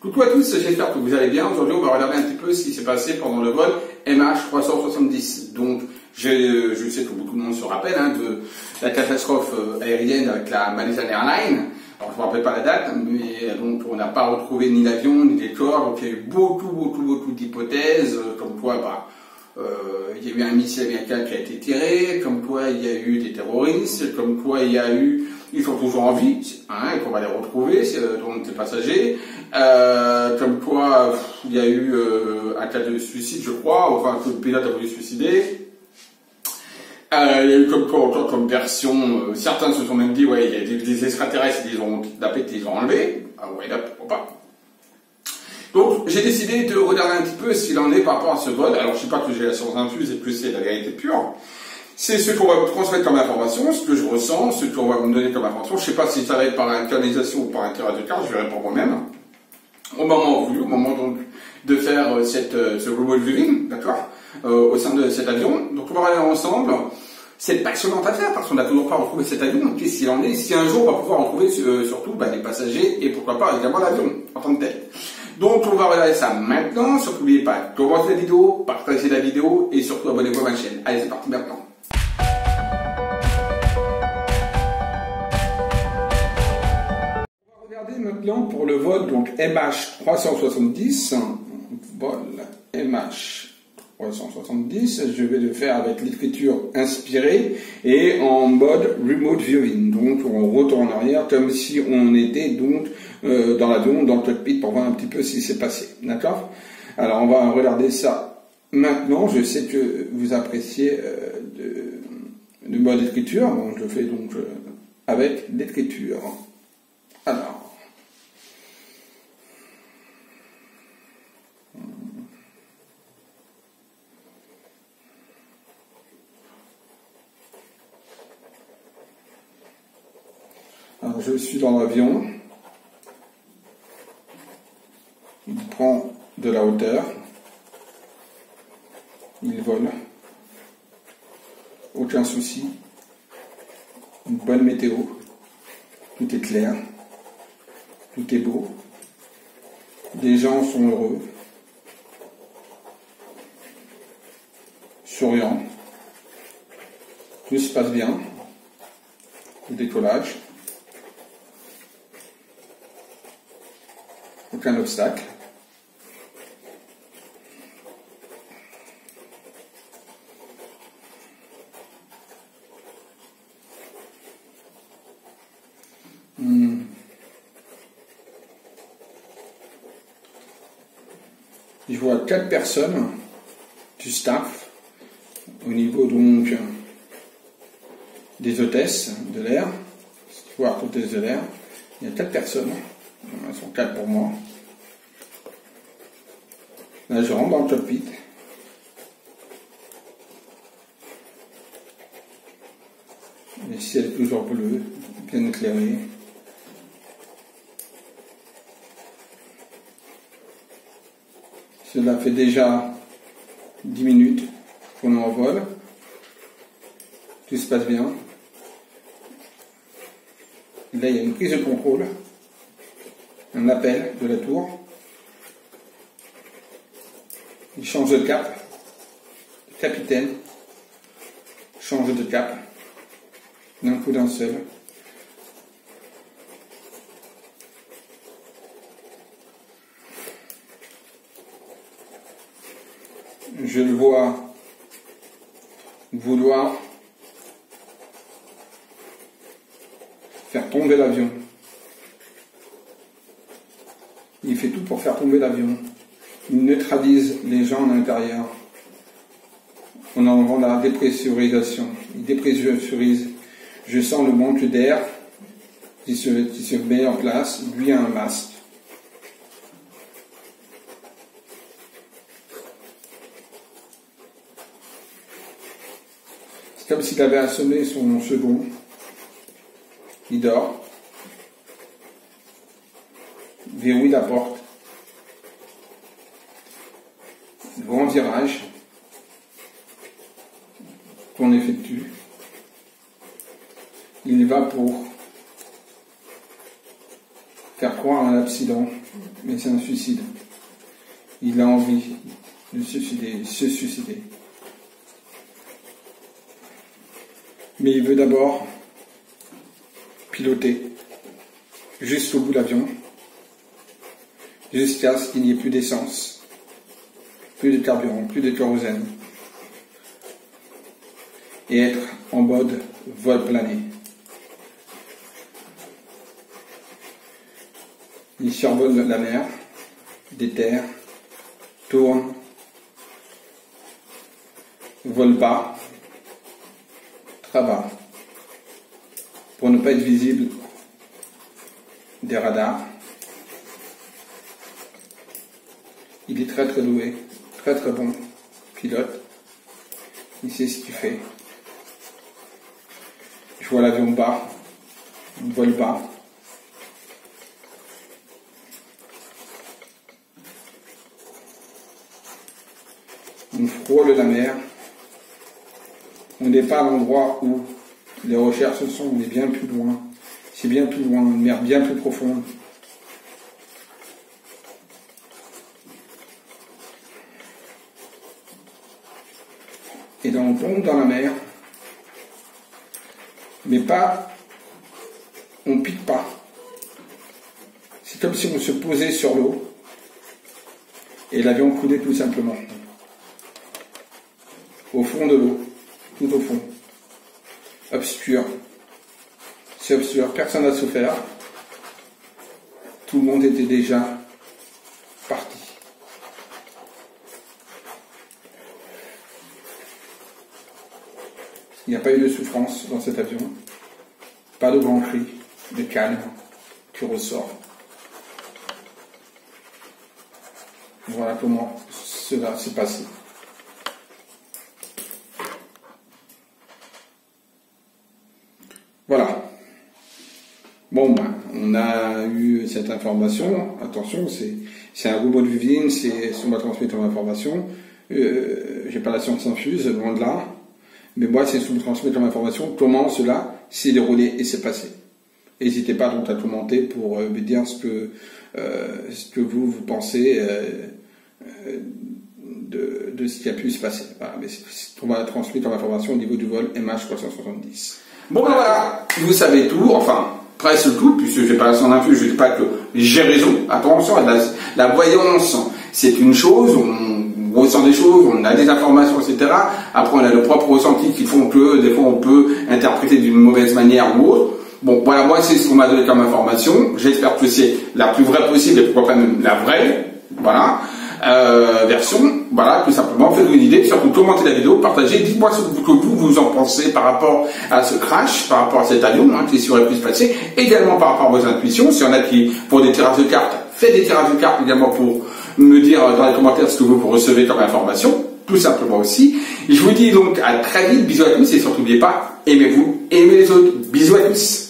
Coucou à tous, j'espère que vous allez bien. Aujourd'hui, on va regarder un petit peu ce qui s'est passé pendant le vol MH370. Donc, je sais que beaucoup de monde se rappelle de la catastrophe aérienne avec la Malaysian Airlines. Alors, je ne me rappelle pas la date, mais donc on n'a pas retrouvé ni l'avion ni les corps. Donc, il y a eu beaucoup d'hypothèses, comme quoi, il y a eu un missile américain qui a été tiré, comme quoi il y a eu des terroristes, comme quoi il y a eu, ils sont toujours en vie, et qu'on va les retrouver, donc les passagers, comme quoi il y a eu un cas de suicide, je crois, enfin que le pilote a voulu se suicider. Il y a eu comme quoi encore comme version, certains se sont même dit, ouais, il y a des extraterrestres, ils ont kidnappé, ils ont enlevé. Ah ouais, là, pourquoi pas. Donc, j'ai décidé de regarder un petit peu ce qu'il en est par rapport à ce vol. Alors, je ne sais pas que j'ai la science infuse et que c'est la vérité pure. C'est ce qu'on va me transmettre comme information, ce que je ressens, ce qu'on va me donner comme information. Je ne sais pas si ça va être par internalisation ou par un tirage de cartes, je verrai pour moi-même. Au moment voulu, au moment donc de faire ce remote viewing, d'accord, au sein de cet avion. Donc, on va regarder ensemble. C'est passionnant à faire parce qu'on n'a toujours pas retrouvé cet avion. Qu'est-ce qu'il en est? Si un jour on va pouvoir retrouver surtout les passagers et pourquoi pas évidemment l'avion en tant que tel. Donc on va regarder ça maintenant. Surtout n'oubliez pas de commenter la vidéo, partager la vidéo et surtout abonnez-vous à ma chaîne. Allez, c'est parti maintenant. On va regarder maintenant pour le vol donc MH370. Vol MH370, je vais le faire avec l'écriture inspirée et en mode remote viewing. Donc on retourne en arrière comme si on était donc dans l'avion, dans le cockpit pour voir un petit peu ce qui s'est passé. D'accord? Alors on va regarder ça maintenant. Je sais que vous appréciez le mode écriture, donc je le fais donc avec l'écriture. Alors. Alors je suis dans l'avion, il prend de la hauteur, il vole, aucun souci, une bonne météo, tout est clair, tout est beau, les gens sont heureux, souriants, tout se passe bien, le décollage. Aucun obstacle. Je vois 4 personnes du staff au niveau donc des hôtesses de l'air, voire hôtesses de l'air. Il y a 4 personnes. Elles sont 4 pour moi. Là, je rentre dans le cockpit. Le ciel est toujours bleu, bien éclairé. Cela fait déjà 10 minutes qu'on est en vol. Tout se passe bien. Là, il y a une prise de contrôle. Un appel de la tour. Il change de cap. Le capitaine change de cap. D'un coup d'un seul. Je le vois vouloir faire tomber l'avion. Il fait tout pour faire tomber l'avion. Il neutralise les gens à l'intérieur. On en vend la dépressurisation. Il dépressurise. Je sens le manque d'air qui se met en place. Lui a un masque. C'est comme s'il avait assommé son second. Il dort. Verrouille la porte. Grand virage qu'on effectue. Il va pour faire croire à un accident, mais c'est un suicide. Il a envie de se suicider. Mais il veut d'abord piloter jusqu'au bout de l'avion, jusqu'à ce qu'il n'y ait plus d'essence, plus de carburant, plus de kérosène, et être en mode vol plané. Il survole la mer, des terres, tourne, vole bas, très bas, pour ne pas être visible des radars. Il est très très doué, très très bon pilote. Il sait ce qu'il fait. Je vois l'avion bas, on vole bas. On frôle la mer. On n'est pas à l'endroit où les recherches sont, on est bien plus loin. C'est bien plus loin, une mer bien plus profonde. Et on tombe dans la mer, mais pas, on pique pas. C'est comme si on se posait sur l'eau et l'avion coulait tout simplement. Au fond de l'eau, tout au fond. Obscur. C'est obscur, personne n'a souffert. Tout le monde était déjà parti. Il n'y a pas eu de souffrance dans cet avion. Pas de grand cri, de calme qui ressort. Voilà comment cela s'est passé. Voilà. Bon, ben, on a eu cette information. Attention, c'est un robot de Vivine, on m'a transmis ton information. J'ai pas la science infuse, loin de là. Mais moi, c'est sous me transmettre ton information, comment cela s'est déroulé et s'est passé. N'hésitez pas donc à commenter pour me dire ce que vous pensez de ce qui a pu se passer. Voilà, mais on m'a transmis ton information au niveau du vol MH370. Bon ben voilà, vous savez tout, enfin presque tout, puisque je n'ai pas la science infuse, je ne dis pas que j'ai raison. Attention, la voyance, c'est une chose, on ressent des choses, on a des informations, etc. Après, on a nos propres ressentis qui font que des fois on peut interpréter d'une mauvaise manière ou autre. Bon, voilà, moi c'est ce qu'on m'a donné comme information. J'espère que c'est la plus vraie possible et pourquoi pas même la vraie. Voilà. Version, voilà, tout simplement, faites-vous une idée, surtout commentez la vidéo, partagez, dites-moi ce que vous en pensez par rapport à ce crash, par rapport à cet avion, qui s'y aurait pu se passer, également par rapport à vos intuitions, si y en a qui, pour des tirages de cartes, faites des tirages de cartes également pour me dire dans les commentaires ce que vous recevez comme information, tout simplement aussi. Je vous dis donc à très vite, bisous à tous, et surtout n'oubliez pas, aimez-vous, aimez les autres, bisous à tous.